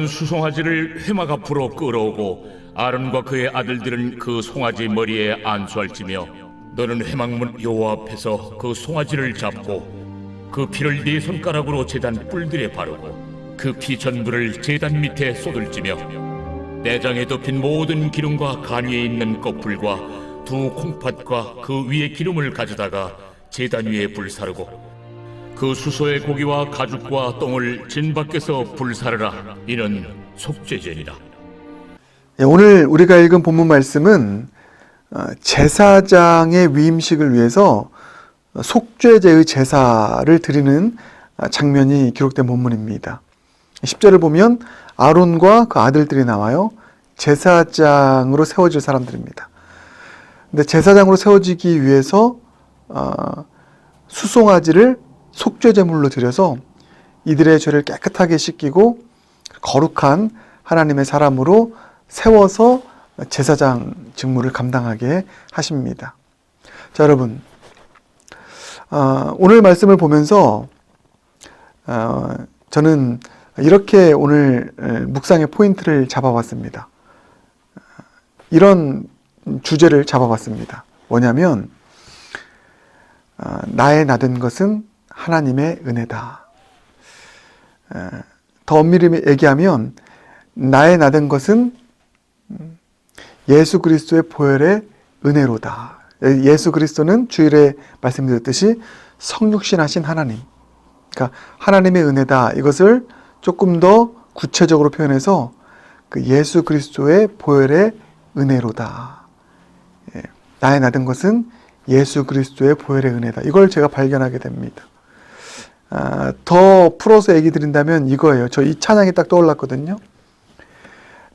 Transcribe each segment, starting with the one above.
너는 수송아지를 회막 앞으로 끌어오고 아론과 그의 아들들은 그 송아지 머리에 안수할지며 너는 회막문 여호와 앞에서 그 송아지를 잡고 그 피를 네 손가락으로 제단 뿔들에 바르고 그 피 전부를 제단 밑에 쏟을지며 내장에 덮인 모든 기름과 간 위에 있는 꺼풀과 두 콩팥과 그 위에 기름을 가져다가 제단 위에 불사르고 그 수소의 고기와 가죽과 똥을 진 밖에서 불사르라. 이는 속죄제니라. 오늘 우리가 읽은 본문 말씀은 제사장의 위임식을 위해서 속죄제의 제사를 드리는 장면이 기록된 본문입니다. 10절을 보면 아론과 그 아들들이 나와요. 제사장으로 세워질 사람들입니다. 근데 제사장으로 세워지기 위해서 수송아지를 속죄제물로 드려서 이들의 죄를 깨끗하게 씻기고 거룩한 하나님의 사람으로 세워서 제사장 직무를 감당하게 하십니다. 자, 여러분, 오늘 말씀을 보면서 저는 이렇게 오늘 묵상의 포인트를 잡아봤습니다. 이런 주제를 잡아봤습니다. 뭐냐면 나의 나된 것은 하나님의 은혜다. 더 엄밀히 얘기하면 나의 나된 것은 예수 그리스도의 보혈의 은혜로다. 예수 그리스도는 주일에 말씀드렸듯이 성육신하신 하나님, 그러니까 하나님의 은혜다. 이것을 조금 더 구체적으로 표현해서 그 예수 그리스도의 보혈의 은혜로다. 나의 나된 것은 예수 그리스도의 보혈의 은혜다. 이걸 제가 발견하게 됩니다. 더 풀어서 얘기 드린다면 이거예요. 저 이 찬양이 딱 떠올랐거든요.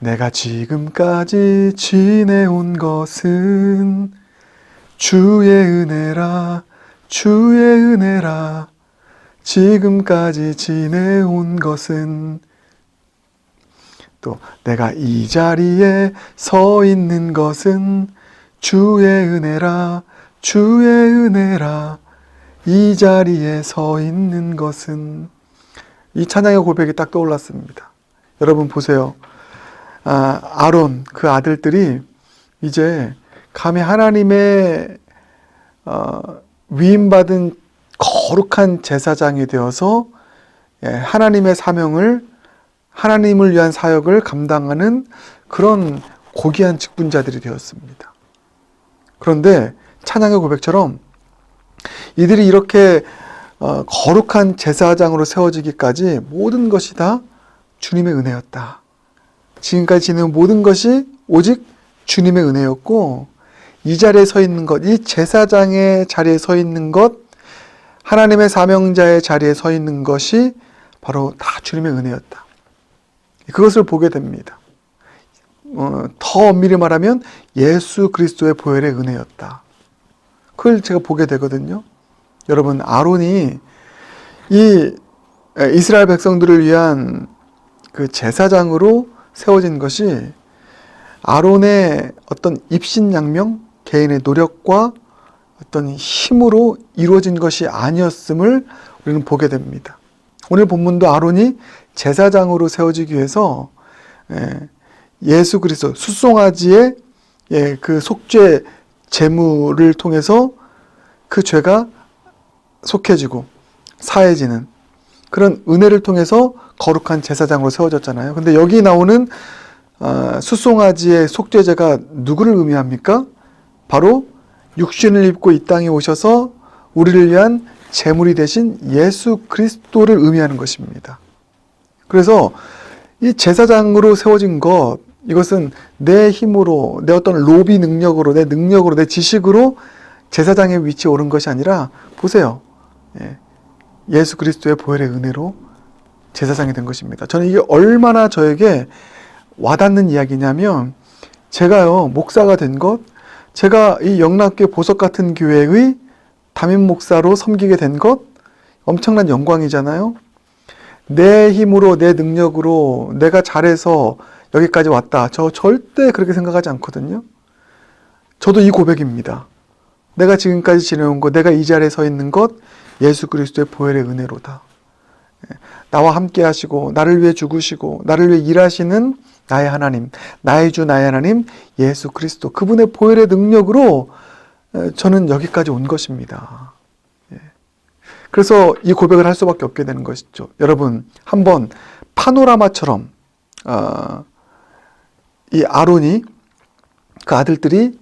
내가 지금까지 지내온 것은 주의 은혜라, 주의 은혜라. 지금까지 지내온 것은, 또 내가 이 자리에 서 있는 것은 주의 은혜라, 주의 은혜라. 이 자리에 서 있는 것은, 이 찬양의 고백이 딱 떠올랐습니다. 여러분 보세요. 아론 그 아들들이 이제 감히 하나님의 위임받은 거룩한 제사장이 되어서 하나님의 사명을, 하나님을 위한 사역을 감당하는 그런 고귀한 직분자들이 되었습니다. 그런데 찬양의 고백처럼 이들이 이렇게 거룩한 제사장으로 세워지기까지 모든 것이 다 주님의 은혜였다. 지금까지 지내온 모든 것이 오직 주님의 은혜였고, 이 자리에 서 있는 것, 이 제사장의 자리에 서 있는 것, 하나님의 사명자의 자리에 서 있는 것이 바로 다 주님의 은혜였다. 그것을 보게 됩니다. 더 엄밀히 말하면 예수 그리스도의 보혈의 은혜였다. 그걸 제가 보게 되거든요. 여러분, 아론이 이 이스라엘 백성들을 위한 그 제사장으로 세워진 것이 아론의 어떤 입신양명, 개인의 노력과 어떤 힘으로 이루어진 것이 아니었음을 우리는 보게 됩니다. 오늘 본문도 아론이 제사장으로 세워지기 위해서 예수 그리스도 수송아지의 그 속죄 제물을 통해서 그 죄가 속해지고 사해지는 그런 은혜를 통해서 거룩한 제사장으로 세워졌잖아요. 근데 여기 나오는 수송아지의 속죄제가 누구를 의미합니까? 바로 육신을 입고 이 땅에 오셔서 우리를 위한 제물이 되신 예수 그리스도를 의미하는 것입니다. 그래서 이 제사장으로 세워진 것, 이것은 내 힘으로, 내 어떤 로비 능력으로, 내 능력으로, 내 지식으로 제사장의 위치에 오른 것이 아니라, 보세요. 예수 그리스도의 보혈의 은혜로 제사장이 된 것입니다. 저는 이게 얼마나 저에게 와닿는 이야기냐면, 제가요, 목사가 된 것, 제가 이 영락교회 보석 같은 교회의 담임 목사로 섬기게 된 것, 엄청난 영광이잖아요. 내 힘으로, 내 능력으로 내가 잘해서 여기까지 왔다. 저 절대 그렇게 생각하지 않거든요. 저도 이 고백입니다. 내가 지금까지 지내온 것, 내가 이 자리에 서 있는 것, 예수 그리스도의 보혈의 은혜로다. 나와 함께 하시고 나를 위해 죽으시고 나를 위해 일하시는 나의 하나님, 나의 주 나의 하나님 예수 그리스도, 그분의 보혈의 능력으로 저는 여기까지 온 것입니다. 그래서 이 고백을 할 수밖에 없게 되는 것이죠. 여러분, 한번 파노라마처럼 이 아론이, 그 아들들이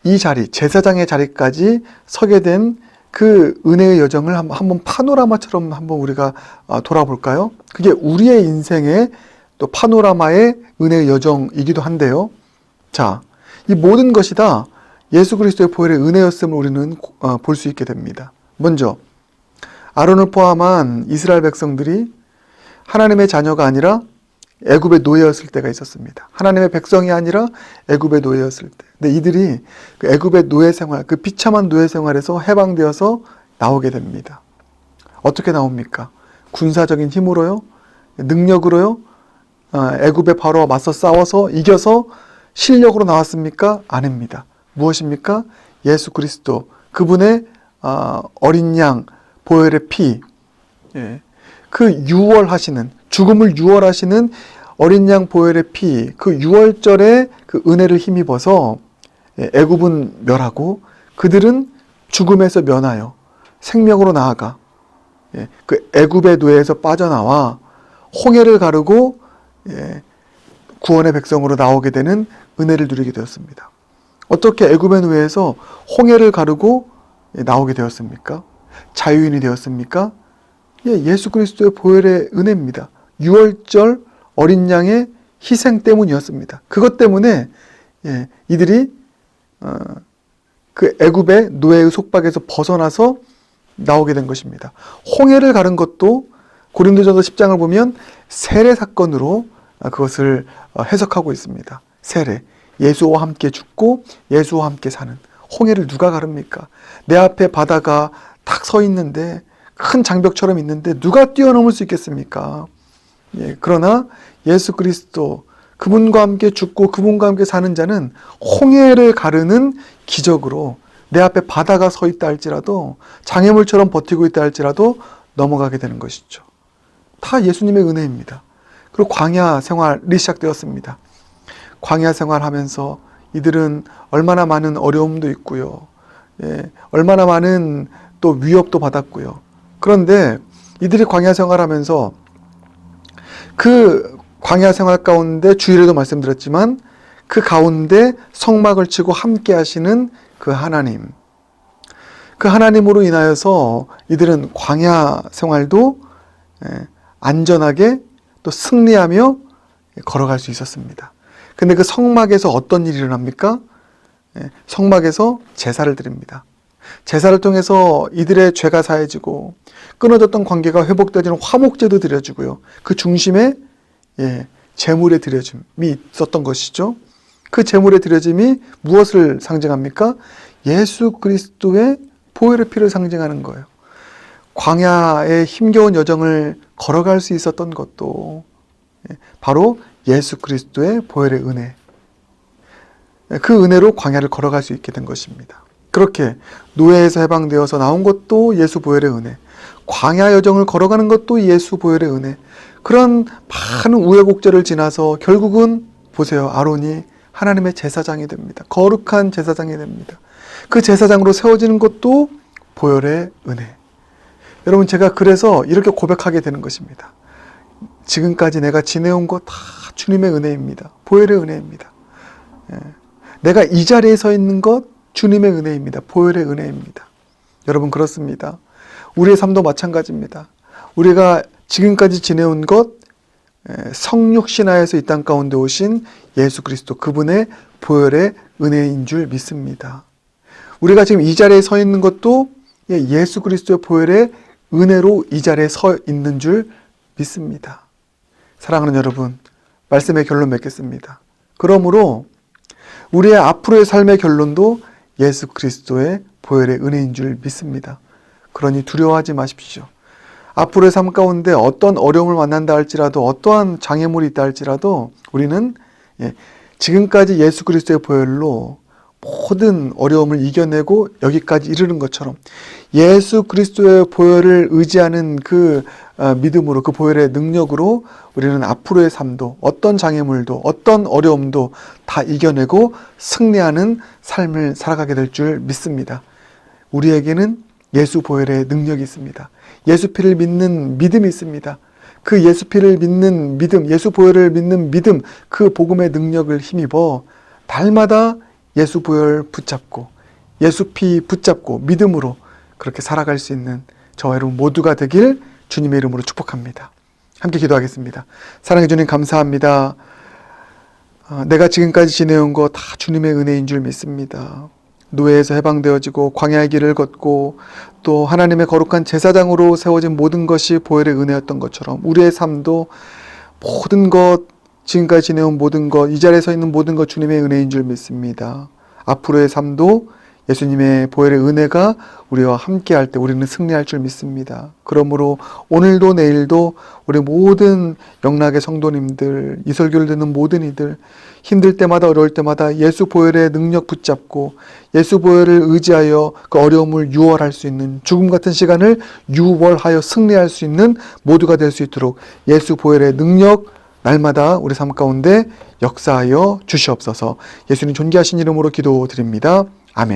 이 자리, 제사장의 자리까지 서게 된 그 은혜의 여정을 한번 파노라마처럼 한번 우리가 돌아볼까요? 그게 우리의 인생의 또 파노라마의 은혜의 여정이기도 한데요. 자, 이 모든 것이 다 예수 그리스도의 보혈의 은혜였음을 우리는 볼 수 있게 됩니다. 먼저 아론을 포함한 이스라엘 백성들이 하나님의 자녀가 아니라 애굽의 노예였을 때가 있었습니다. 하나님의 백성이 아니라 애굽의 노예였을 때. 근데 이들이 그 애굽의 노예 생활, 그 비참한 노예 생활에서 해방되어서 나오게 됩니다. 어떻게 나옵니까? 군사적인 힘으로요? 능력으로요? 애굽의 바로와 맞서 싸워서 이겨서 실력으로 나왔습니까? 아닙니다. 무엇입니까? 예수 그리스도, 그분의 어린 양 보혈의 피, 그 유월하시는, 죽음을 유월하시는 어린 양 보혈의 피, 그 유월절의 그 은혜를 힘입어서 애굽은 멸하고 그들은 죽음에서 면하여 생명으로 나아가 그 애굽의 노예에서 빠져나와 홍해를 가르고 구원의 백성으로 나오게 되는 은혜를 누리게 되었습니다. 어떻게 애굽의 노예에서 홍해를 가르고 나오게 되었습니까? 자유인이 되었습니까? 예수 그리스도의 보혈의 은혜입니다. 유월절 어린 양의 희생 때문이었습니다. 그것 때문에 이들이 그 애굽의 노예의 속박에서 벗어나서 나오게 된 것입니다. 홍해를 가른 것도 고린도전서 10장을 보면 세례 사건으로 그것을 해석하고 있습니다. 세례, 예수와 함께 죽고 예수와 함께 사는. 홍해를 누가 가릅니까? 내 앞에 바다가 탁 서 있는데, 큰 장벽처럼 있는데 누가 뛰어넘을 수 있겠습니까? 그러나 예수 그리스도, 그분과 함께 죽고 그분과 함께 사는 자는 홍해를 가르는 기적으로 내 앞에 바다가 서 있다 할지라도, 장애물처럼 버티고 있다 할지라도 넘어가게 되는 것이죠. 다 예수님의 은혜입니다. 그리고 광야 생활이 시작되었습니다. 광야 생활하면서 이들은 얼마나 많은 어려움도 있고요. 얼마나 많은 또 위협도 받았고요. 그런데 이들이 광야 생활하면서 그 광야 생활 가운데 주일에도 말씀드렸지만 그 가운데 성막을 치고 함께 하시는 그 하나님, 그 하나님으로 인하여서 이들은 광야 생활도 안전하게 또 승리하며 걸어갈 수 있었습니다. 근데 그 성막에서 어떤 일이 일어납니까? 성막에서 제사를 드립니다. 제사를 통해서 이들의 죄가 사해지고 끊어졌던 관계가 회복되는 화목제도 드려지고요. 그 중심에 제물의 드려짐이 있었던 것이죠. 그 제물의 드려짐이 무엇을 상징합니까? 예수 그리스도의 보혈의 피를 상징하는 거예요. 광야의 힘겨운 여정을 걸어갈 수 있었던 것도 바로 예수 그리스도의 보혈의 은혜, 그 은혜로 광야를 걸어갈 수 있게 된 것입니다. 그렇게 노예에서 해방되어서 나온 것도 예수 보혈의 은혜, 광야 여정을 걸어가는 것도 예수 보혈의 은혜, 그런 많은 우여곡절을 지나서 결국은 보세요. 아론이 하나님의 제사장이 됩니다. 거룩한 제사장이 됩니다. 그 제사장으로 세워지는 것도 보혈의 은혜. 여러분, 제가 그래서 이렇게 고백하게 되는 것입니다. 지금까지 내가 지내온 것 다 주님의 은혜입니다. 보혈의 은혜입니다. 내가 이 자리에 서 있는 것 주님의 은혜입니다. 보혈의 은혜입니다. 여러분, 그렇습니다. 우리의 삶도 마찬가지입니다. 우리가 지금까지 지내온 것 성육 신화에서 이 땅 가운데 오신 예수 그리스도, 그분의 보혈의 은혜인 줄 믿습니다. 우리가 지금 이 자리에 서 있는 것도 예수 그리스도의 보혈의 은혜로 이 자리에 서 있는 줄 믿습니다. 사랑하는 여러분, 말씀의 결론 맺겠습니다. 그러므로 우리의 앞으로의 삶의 결론도 예수 그리스도의 보혈의 은혜인 줄 믿습니다. 그러니 두려워하지 마십시오. 앞으로의 삶 가운데 어떤 어려움을 만난다 할지라도, 어떠한 장애물이 있다 할지라도 우리는 지금까지 예수 그리스도의 보혈로 모든 어려움을 이겨내고 여기까지 이르는 것처럼 예수 그리스도의 보혈을 의지하는 그 믿음으로 그 보혈의 능력으로 우리는 앞으로의 삶도 어떤 장애물도 어떤 어려움도 다 이겨내고 승리하는 삶을 살아가게 될 줄 믿습니다. 우리에게는 예수 보혈의 능력이 있습니다. 예수 피를 믿는 믿음이 있습니다. 그 예수 피를 믿는 믿음, 예수 보혈을 믿는 믿음, 그 복음의 능력을 힘입어 날마다 예수 보혈 붙잡고 예수 피 붙잡고 믿음으로 그렇게 살아갈 수 있는 저와 여러분 모두가 되길 주님의 이름으로 축복합니다. 함께 기도하겠습니다. 사랑해 주님 감사합니다. 내가 지금까지 지내온 거 다 주님의 은혜인 줄 믿습니다. 노예에서 해방되어지고 광야의 길을 걷고 또 하나님의 거룩한 제사장으로 세워진 모든 것이 보혈의 은혜였던 것처럼 우리의 삶도 모든 것, 지금까지 지내온 모든 것, 이 자리에 서 있는 모든 것 주님의 은혜인 줄 믿습니다. 앞으로의 삶도 예수님의 보혈의 은혜가 우리와 함께할 때 우리는 승리할 줄 믿습니다. 그러므로 오늘도 내일도 우리 모든 영락의 성도님들, 이 설교를 듣는 모든 이들 힘들 때마다 어려울 때마다 예수 보혈의 능력 붙잡고 예수 보혈을 의지하여 그 어려움을 유월할 수 있는 죽음 같은 시간을 유월하여 승리할 수 있는 모두가 될 수 있도록 예수 보혈의 능력 날마다 우리 삶 가운데 역사하여 주시옵소서. 예수님 존귀하신 이름으로 기도드립니다. 아멘.